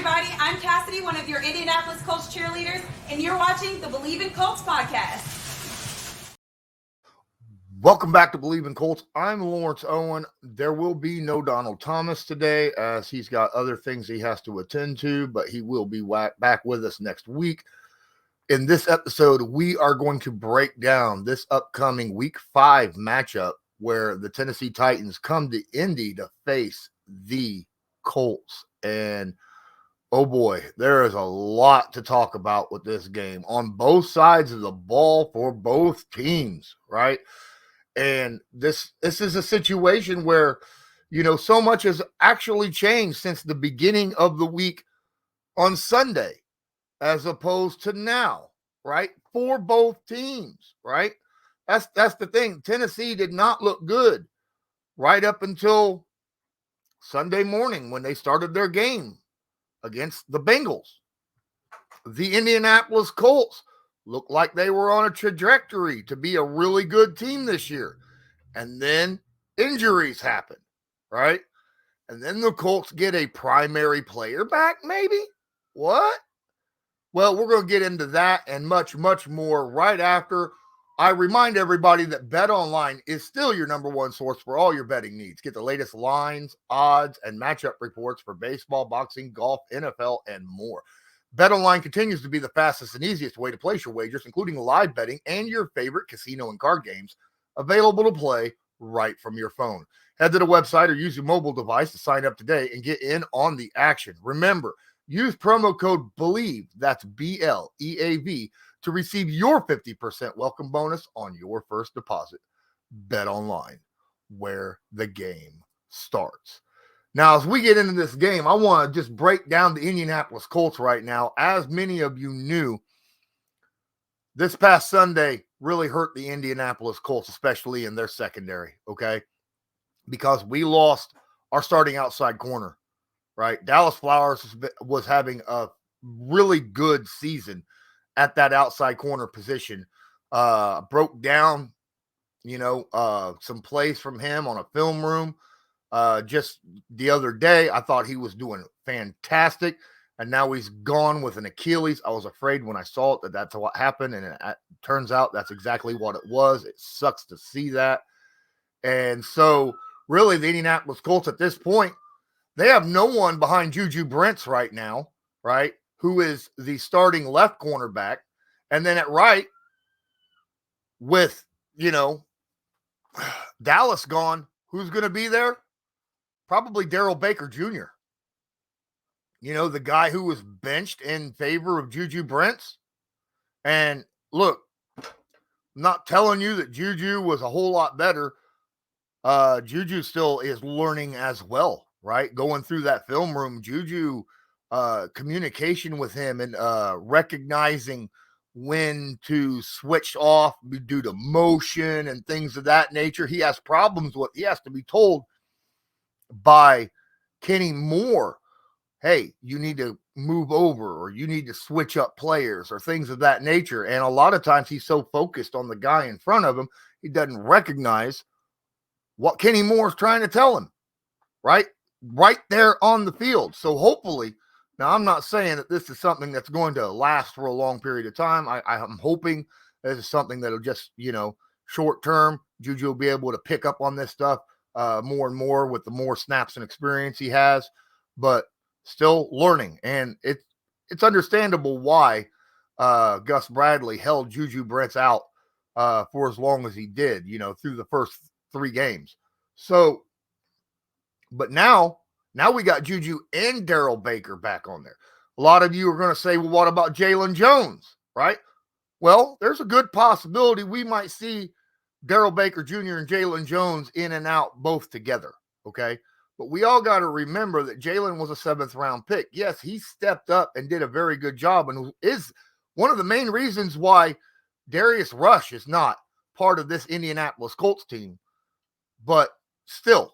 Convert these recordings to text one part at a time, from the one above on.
everybody. I'm Cassidy, one of your Indianapolis Colts cheerleaders, and you're watching the Believe in Colts podcast. Welcome back to Believe in Colts. I'm Lawrence Owen. There will be no Donald Thomas today as he's got other things he has to attend to, but he will be back with us next week. In this episode, we are going to break down this upcoming Week 5 matchup where the Tennessee Titans come to Indy to face the Colts. And oh boy, there is a lot to talk about with this game on both sides of the ball for both teams, right? And this is a situation where, so much has actually changed since the beginning of the week on Sunday, as opposed to now, right? For both teams, right? That's the thing. Tennessee did not look good right up until Sunday morning when they started their game against the Bengals. The Indianapolis Colts looked like they were on a trajectory to be a really good team this year. And then injuries happen, right? And then the Colts get a primary player back, maybe? What? Well, we're going to get into that and much, much more right after I remind everybody that BetOnline is still your number one source for all your betting needs. Get the latest lines, odds, and matchup reports for baseball, boxing, golf, NFL, and more. BetOnline continues to be the fastest and easiest way to place your wagers, including live betting and your favorite casino and card games, available to play right from your phone. Head to the website or use your mobile device to sign up today and get in on the action. Remember, use promo code BELIEVE, that's BLEAV, to receive your 50% welcome bonus on your first deposit. BetOnline, where the game starts. Now, as we get into this game, I want to just break down the Indianapolis Colts right now. As many of you knew, this past Sunday really hurt the Indianapolis Colts, especially in their secondary, okay? Because we lost our starting outside corner, right? Dallas Flowers was having a really good season at that outside corner position. Broke down, some plays from him on a film room. Just the other day, I thought he was doing fantastic, and now he's gone with an Achilles. I was afraid when I saw it that that's what happened, and it turns out that's exactly what it was. It sucks to see that. And so, really, the Indianapolis Colts at this point, they have no one behind Juju Brents right now, right, who is the starting left cornerback. And then at right, with, Dallas gone, who's going to be there? Probably Darrell Baker Jr., the guy who was benched in favor of Juju Brents. And look, I'm not telling you that Juju was a whole lot better. Juju still is learning as well, right? Going through that film room, Juju, communication with him and recognizing when to switch off due to motion and things of that nature. He has problems with, he has to be told by Kenny Moore, hey, you need to move over or you need to switch up players or things of that nature. And a lot of times he's so focused on the guy in front of him, he doesn't recognize what Kenny Moore is trying to tell him, right there on the field. So hopefully, now I'm not saying that this is something that's going to last for a long period of time. I'm hoping this is something that'll just, short term, Juju will be able to pick up on this stuff more and more with the more snaps and experience he has, but still learning. And it's understandable why Gus Bradley held Juju Brents out for as long as he did, through the first 3 games. So, but now we got Juju and Darrell Baker back on there. A lot of you are going to say, well, what about Jalen Jones, right? Well, there's a good possibility we might see Darrell Baker Jr. and Jalen Jones in and out both together, okay? But we all got to remember that Jalen was a 7th-round pick. Yes, he stepped up and did a very good job and is one of the main reasons why Darius Rush is not part of this Indianapolis Colts team. But still,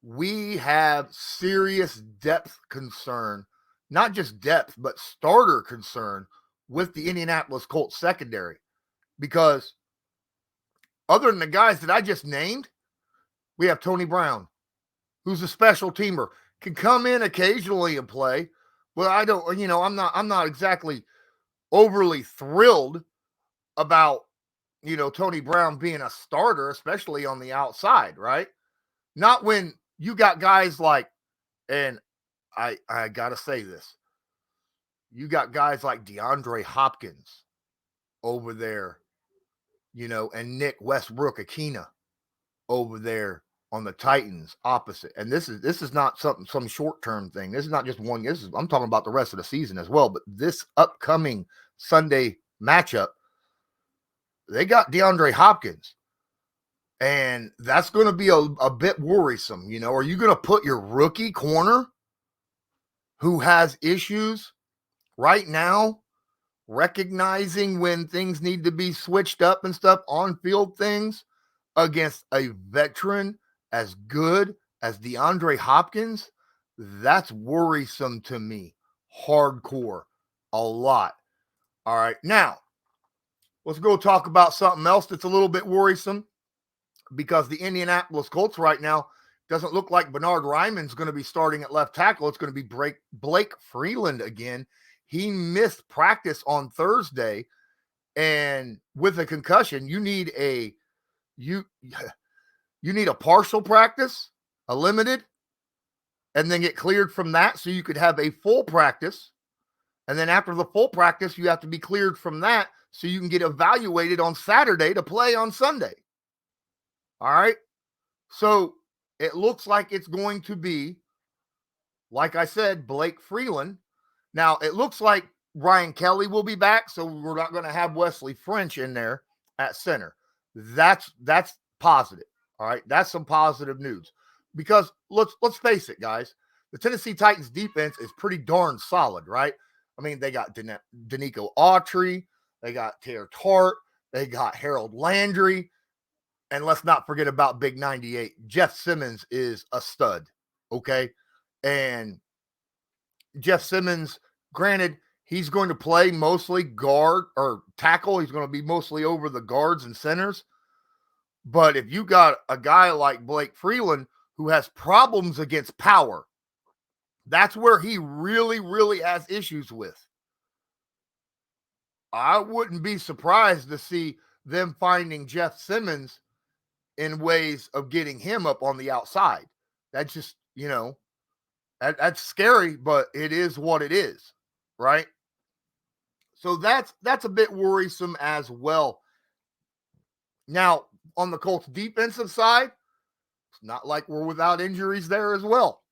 we have serious depth concern, not just depth, but starter concern with the Indianapolis Colts secondary. Because other than the guys that I just named, we have Tony Brown, who's a special teamer, can come in occasionally and play, Well, I don't, I'm not exactly overly thrilled about, Tony Brown being a starter, especially on the outside, right? Not when you got guys like, and I gotta say this, you got guys like DeAndre Hopkins over there, and Nick Westbrook-Akina over there on the Titans opposite. And this is not some short-term thing. This is not just one. I'm talking about the rest of the season as well. But this upcoming Sunday matchup, they got DeAndre Hopkins. And that's going to be a bit worrisome. Are you going to put your rookie corner who has issues right now, recognizing when things need to be switched up and stuff, on-field things, against a veteran as good as DeAndre Hopkins? That's worrisome to me. Hardcore. A lot. All right. Now, let's go talk about something else that's a little bit worrisome, because the Indianapolis Colts right now doesn't look like Bernhard Raimann's going to be starting at left tackle. It's going to be Blake Freeland again. He missed practice on Thursday, and with a concussion, you need a partial practice, a limited, and then get cleared from that so you could have a full practice. And then after the full practice, you have to be cleared from that so you can get evaluated on Saturday to play on Sunday. All right. So it looks like it's going to be, like I said, Blake Freeland. Now, it looks like Ryan Kelly will be back, so we're not going to have Wesley French in there at center. That's positive. All right. That's some positive news, because let's face it, guys. The Tennessee Titans defense is pretty darn solid, right? I mean, they got Danico Autry, they got Taylor Tart, they got Harold Landry. And let's not forget about Big 98. Jeff Simmons is a stud, okay? And Jeff Simmons, granted, he's going to play mostly guard or tackle. He's going to be mostly over the guards and centers. But if you got a guy like Blake Freeland who has problems against power, that's where he really, really has issues with. I wouldn't be surprised to see them finding Jeff Simmons in ways of getting him up on the outside. That's just, that's scary, but it is what it is, right? So that's a bit worrisome as well. Now, on the Colts defensive side, it's not like we're without injuries there as well.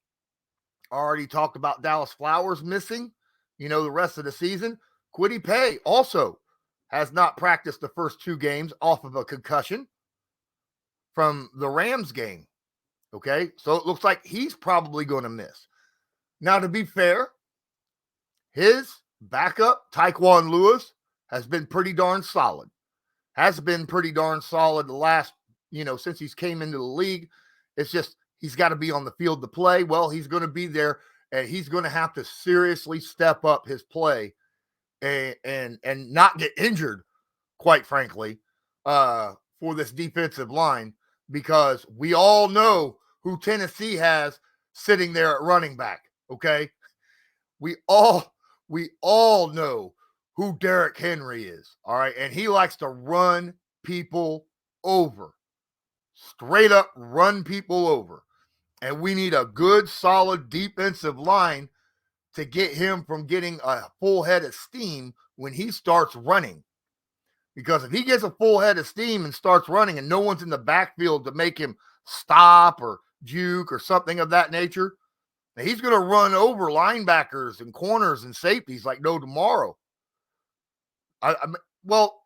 Already talked about Dallas Flowers missing, the rest of the season. Kwity Paye also has not practiced the first 2 games off of a concussion from the Rams game. Okay. So it looks like he's probably going to miss. Now, to be fair, his backup, Tyquan Lewis, has been pretty darn solid. The last, since he's came into the league. It's just, he's got to be on the field to play. Well, he's going to be there, and he's going to have to seriously step up his play and not get injured, quite frankly, for this defensive line, because we all know who Tennessee has sitting there at running back, okay? We all know who Derrick Henry is, all right? And he likes to run people over. Straight up run people over. And we need a good, solid defensive line to get him from getting a full head of steam when he starts running. Because if he gets a full head of steam and starts running and no one's in the backfield to make him stop or juke or something of that nature, he's going to run over linebackers and corners and safeties like no tomorrow. Well,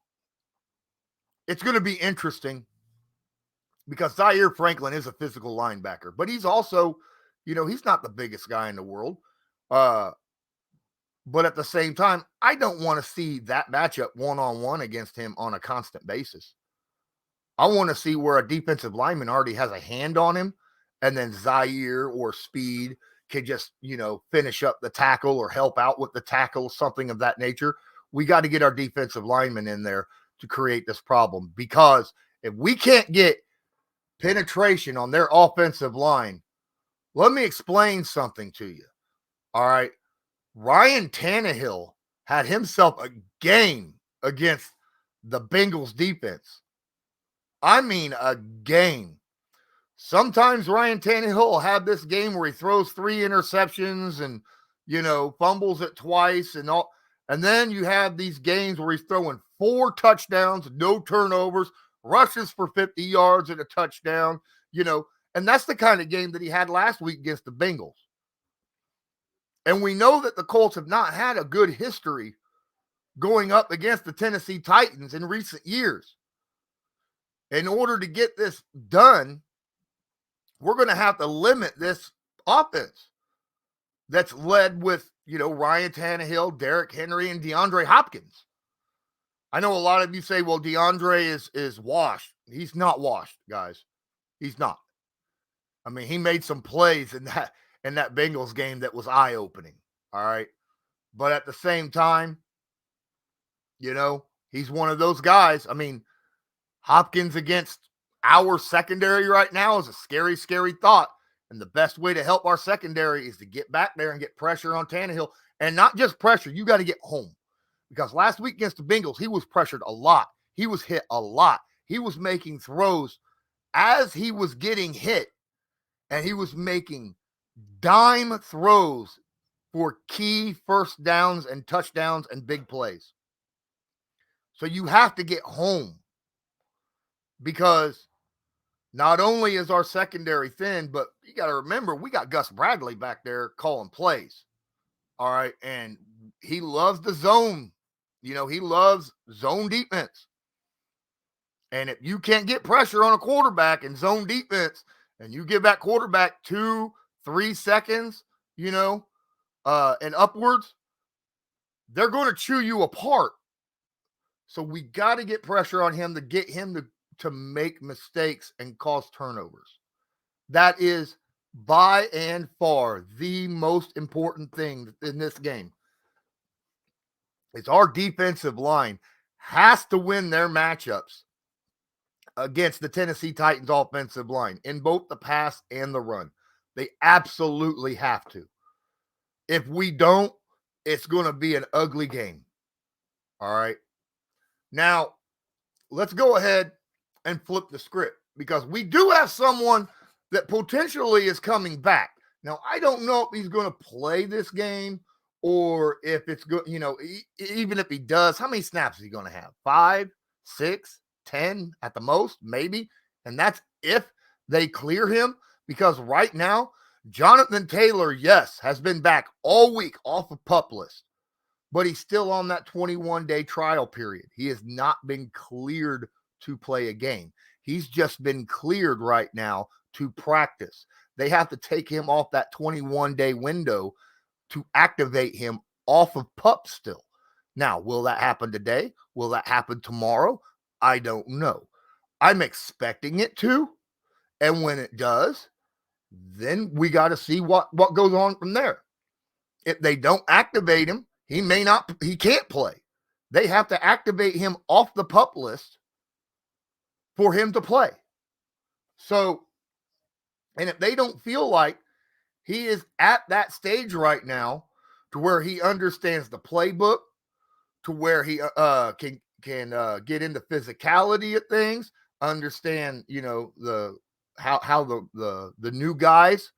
it's going to be interesting, because Zaire Franklin is a physical linebacker, but he's also, he's not the biggest guy in the world. But at the same time, I don't want to see that matchup one-on-one against him on a constant basis. I want to see where a defensive lineman already has a hand on him, and then Zaire or Speed can just, finish up the tackle or help out with the tackle, something of that nature. We got to get our defensive linemen in there to create this problem, because if we can't get penetration on their offensive line, let me explain something to you. All right. Ryan Tannehill had himself a game against the Bengals defense. I mean, a game. Sometimes Ryan Tannehill will have this game where he throws 3 interceptions and, fumbles it twice and all. And then you have these games where he's throwing 4 touchdowns, no turnovers, rushes for 50 yards and a touchdown, and that's the kind of game that he had last week against the Bengals. And we know that the Colts have not had a good history going up against the Tennessee Titans in recent years. In order to get this done, we're going to have to limit this offense that's led with, Ryan Tannehill, Derrick Henry, and DeAndre Hopkins. I know a lot of you say, well, DeAndre is washed. He's not washed, guys. He's not. I mean, he made some plays in that Bengals game that was eye-opening, all right? But at the same time, he's one of those guys. I mean, Hopkins against our secondary right now is a scary, scary thought. And the best way to help our secondary is to get back there and get pressure on Tannehill. And not just pressure, you got to get home. Because last week against the Bengals, he was pressured a lot. He was hit a lot. He was making throws as he was getting hit. And he was making dime throws for key first downs and touchdowns and big plays. So you have to get home. Because not only is our secondary thin, but you got to remember, we got Gus Bradley back there calling plays. All right. And he loves the zone. He loves zone defense. And if you can't get pressure on a quarterback in zone defense and you give that quarterback 2-3 seconds, and upwards, they're going to chew you apart. So we got to get pressure on him to get him to make mistakes and cause turnovers. That is by and far the most important thing in this game. It's our defensive line has to win their matchups against the Tennessee Titans offensive line in both the pass and the run. They absolutely have to. If we don't, it's going to be an ugly game. All right. Now, let's go ahead and flip the script because we do have someone that potentially is coming back. Now, I don't know if he's going to play this game or if it's good, even if he does, how many snaps is he going to have? 5, 6, 10 at the most, maybe. And that's if they clear him because right now, Jonathan Taylor, yes, has been back all week off of PUP list, but he's still on that 21-day trial period. He has not been cleared to play a game. He's just been cleared right now to practice. They have to take him off that 21-day window to activate him off of PUP still. Now, will that happen today? Will that happen tomorrow? I don't know. I'm expecting it to. And when it does, then we got to see what goes on from there. If they don't activate him, he can't play. They have to activate him off the PUP list for him to play. So, and if they don't feel like he is at that stage right now to where he understands the playbook, to where he can get into physicality of things, understand, how the new guys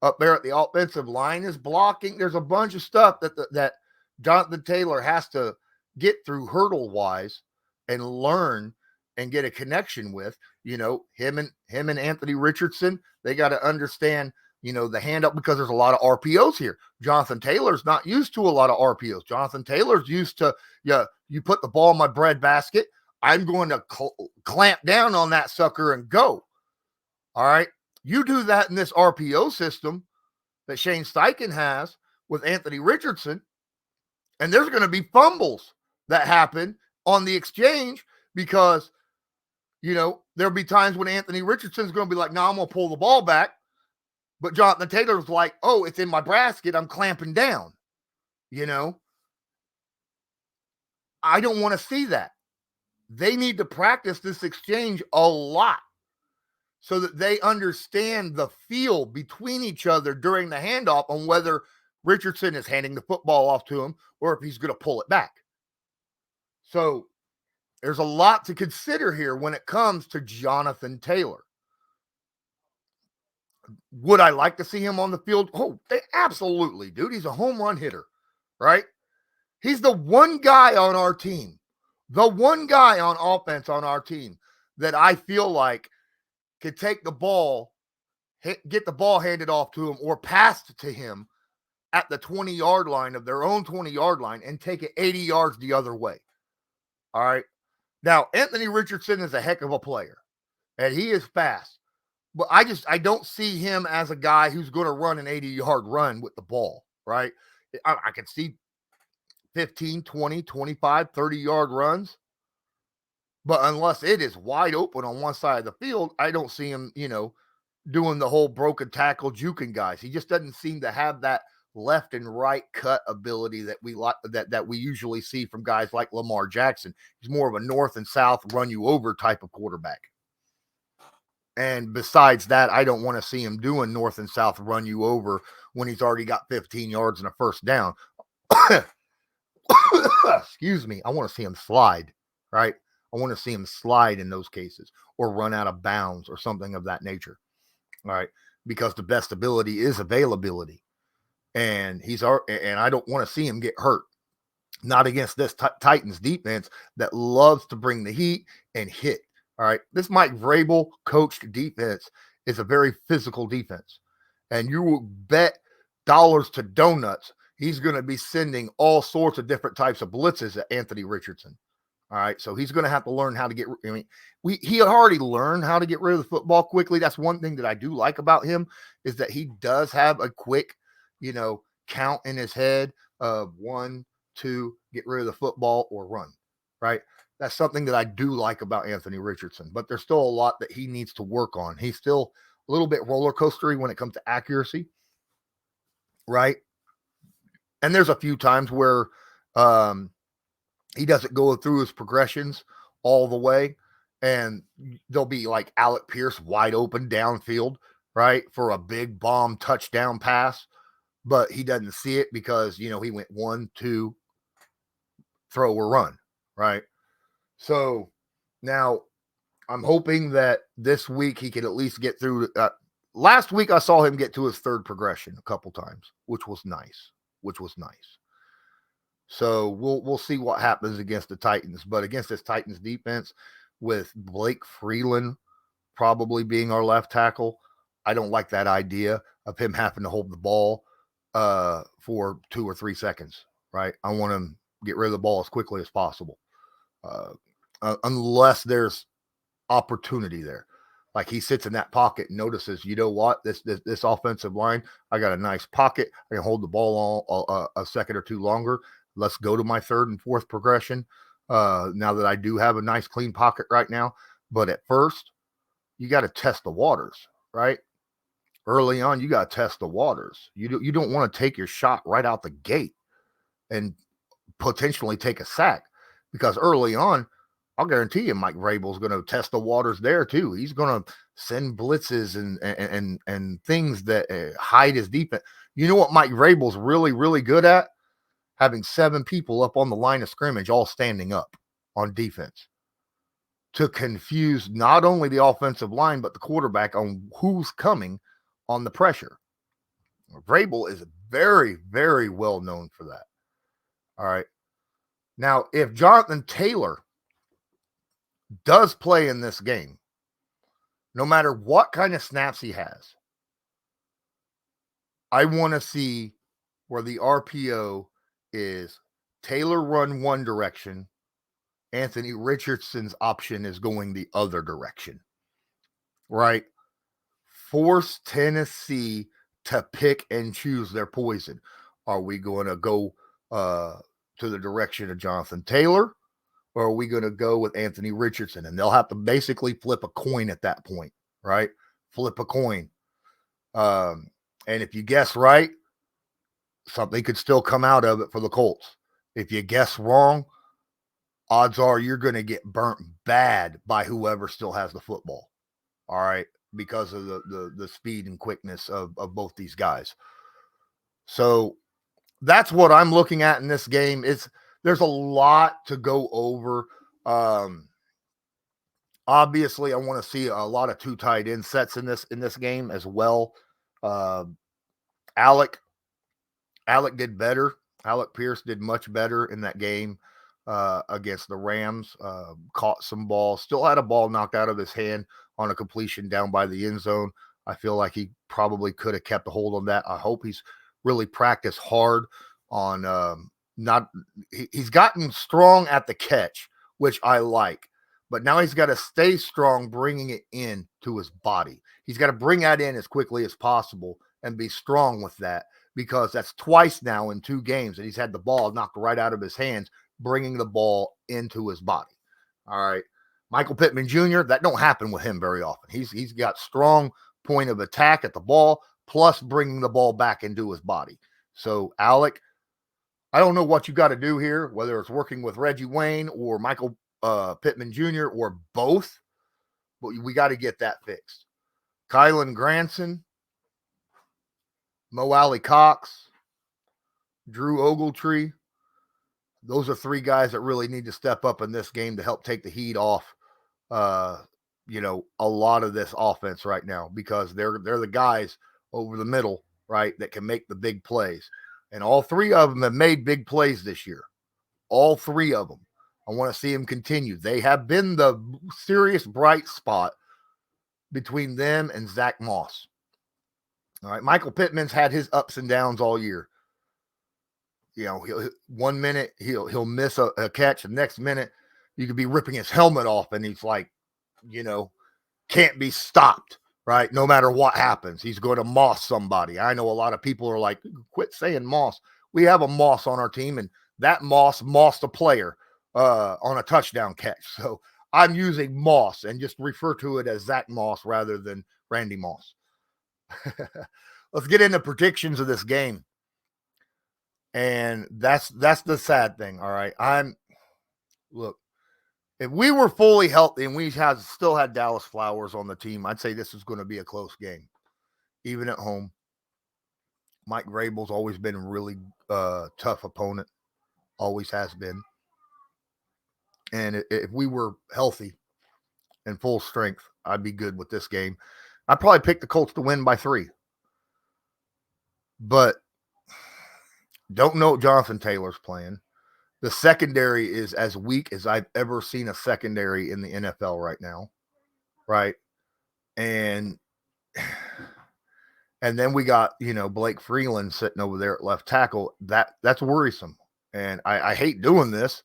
up there at the offensive line is blocking. There's a bunch of stuff that Jonathan Taylor has to get through hurdle-wise and learn and get a connection with. Him and Anthony Richardson, they got to understand, the hand-up because there's a lot of RPOs here. Jonathan Taylor's not used to a lot of RPOs. Jonathan Taylor's used to, you put the ball in my bread basket, I'm going to clamp down on that sucker and go. All right? You do that in this RPO system that Shane Steichen has with Anthony Richardson, and there's going to be fumbles that happen on the exchange because, there'll be times when Anthony Richardson's going to be like, no, I'm going to pull the ball back. But Jonathan Taylor's like, oh, it's in my basket, I'm clamping down. I don't want to see that. They need to practice this exchange a lot so that they understand the feel between each other during the handoff on whether Richardson is handing the football off to him or if he's going to pull it back. So there's a lot to consider here when it comes to Jonathan Taylor. Would I like to see him on the field? Oh, absolutely, dude. He's a home run hitter, right? He's the one guy on our team, the one guy on offense on our team that I feel like could take the ball, get the ball handed off to him or passed to him at the 20-yard line of their own 20-yard line and take it 80 yards the other way. All right. Now, Anthony Richardson is a heck of a player, and he is fast. But I don't see him as a guy who's going to run an 80-yard run with the ball, right? I can see 15, 20, 25, 30-yard runs. But unless it is wide open on one side of the field, I don't see him, doing the whole broken tackle juking guys. He just doesn't seem to have that left and right cut ability that we usually see from guys like Lamar Jackson. He's more of a north and south run you over type of quarterback. And besides that, I don't want to see him doing north and south run you over when he's already got 15 yards and a first down. Excuse me. I want to see him slide, right? I want to see him slide in those cases or run out of bounds or something of that nature. All right. Because the best ability is availability. And I don't want to see him get hurt. Not against this Titans defense that loves to bring the heat and hit. All right. This Mike Vrabel coached defense is a very physical defense. And you will bet dollars to donuts he's going to be sending all sorts of different types of blitzes at Anthony Richardson. All right. So he's going to have to learn how to get, he had already learned how to get rid of the football quickly. That's one thing that I do like about him is that he does have a quick, count in his head of 1, 2, get rid of the football or run. Right. That's something that I do like about Anthony Richardson, but there's still a lot that he needs to work on. He's still a little bit roller coastery when it comes to accuracy. Right. And there's a few times where he doesn't go through his progressions all the way. And there'll be like Alec Pierce wide open downfield, right, for a big bomb touchdown pass. But he doesn't see it because, he went 1, 2, throw or run, right? So now I'm hoping that this week he can at least get through. Last week I saw him get to his third progression a couple times, which was nice. So we'll see what happens against the Titans. But against this Titans defense with Blake Freeland probably being our left tackle, I don't like that idea of him having to hold the ball for 2 or 3 seconds, right? I want him to get rid of the ball as quickly as possible. Unless there's opportunity there. Like he sits in that pocket and notices, you know what, this offensive line, I got a nice pocket. I can hold the ball a second or two longer. Let's go to my third and fourth progression. Now that I do have a nice clean pocket right now. But at first, you got to test the waters, right? Early on, you got to test the waters. You don't want to take your shot right out the gate and potentially take a sack because early on, I'll guarantee you Mike Vrabel's going to test the waters there too. He's going to send blitzes and things that hide his defense. You know what Mike Vrabel's really, really good at? Having 7 people up on the line of scrimmage all standing up on defense to confuse not only the offensive line, but the quarterback on who's coming on the pressure. Vrabel is very, very well known for that. All right. Now, if Jonathan Taylor does play in this game, no matter what kind of snaps he has, I want to see where the RPO is Taylor run one direction, Anthony Richardson's option is going the other direction, right? Force Tennessee to pick and choose their poison. Are we going to go to the direction of Jonathan Taylor, or are we going to go with Anthony Richardson? And they'll have to basically flip a coin at that point, right? Flip a coin. And if you guess right, something could still come out of it for the Colts. If you guess wrong, odds are you're going to get burnt bad by whoever still has the football. All right. Because of the speed and quickness of both these guys. So that's what I'm looking at in this game. There's a lot to go over. Obviously, I want to see a lot of two tight end sets in this game as well. Alec did better. Alec Pierce did much better in that game against the Rams. Caught some balls. Still had a ball knocked out of his hand on a completion down by the end zone. I feel like he probably could have kept a hold on that. I hope he's really practiced hard on he's gotten strong at the catch, which I like. But now he's got to stay strong, bringing it in to his body. He's got to bring that in as quickly as possible and be strong with that, because that's twice now in 2 games that he's had the ball knocked right out of his hands, bringing the ball into his body. All right. Michael Pittman Jr., that don't happen with him very often. He's got strong point of attack at the ball, plus bringing the ball back into his body. So, Alec, I don't know what you got to do here, whether it's working with Reggie Wayne or Michael Pittman Jr. or both, but we got to get that fixed. Kylan Granson, Mo Alley Cox, Drew Ogletree. Those are 3 guys that really need to step up in this game to help take the heat off, a lot of this offense right now, because they're the guys over the middle, right, that can make the big plays. And all 3 of them have made big plays this year. All 3 of them. I want to see them continue. They have been the serious bright spot between them and Zach Moss. All right. Michael Pittman's had his ups and downs all year. One minute he'll miss a catch. The next minute you could be ripping his helmet off and he's like, can't be stopped, right? No matter what happens, he's going to moss somebody. I know a lot of people are like, quit saying moss. We have a moss on our team, and that mossed a player on a touchdown catch. So I'm using Moss and just refer to it as Zach Moss rather than Randy Moss. Let's get into predictions of this game. And that's the sad thing. All right. Look, if we were fully healthy and we still had Dallas Flowers on the team, I'd say this is going to be a close game, even at home. Mike Vrabel's always been a really tough opponent, always has been. And if we were healthy and full strength, I'd be good with this game. I'd probably pick the Colts to win by 3. But don't know what Jonathan Taylor's playing. The secondary is as weak as I've ever seen a secondary in the NFL right now, right? And then we got, Blake Freeland sitting over there at left tackle. That's worrisome. And I hate doing this,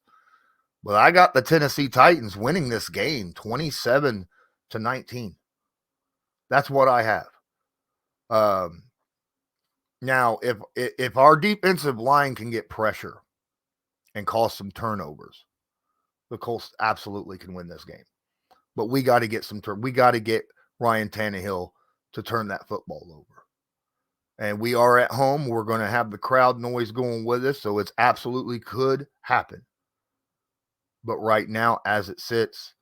but I got the Tennessee Titans winning this game 27-19. That's what I have. Now, if our defensive line can get pressure and cause some turnovers, the Colts absolutely can win this game. But we got to get we got to get Ryan Tannehill to turn that football over. And we are at home. We're going to have the crowd noise going with us, so it's absolutely could happen. But right now, as it sits,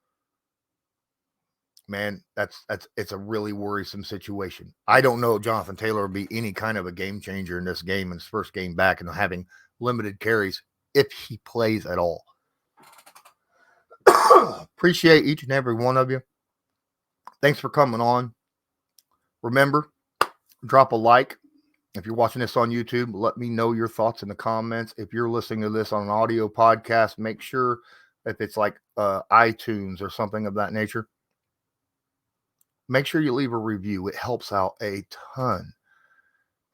man, it's a really worrisome situation. I don't know if Jonathan Taylor will be any kind of a game changer in this game, in his first game back, and having limited carries if he plays at all. Appreciate each and every one of you. Thanks for coming on. Remember, drop a like. If you're watching this on YouTube, let me know your thoughts in the comments. If you're listening to this on an audio podcast, make sure, if it's like iTunes or something of that nature, make sure you leave a review. It helps out a ton.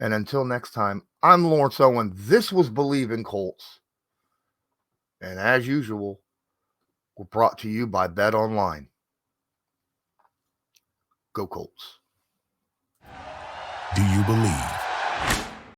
And until next time, I'm Lawrence Owen. This was Believe in Colts. And as usual, we're brought to you by Bet Online. Go Colts. Do you believe?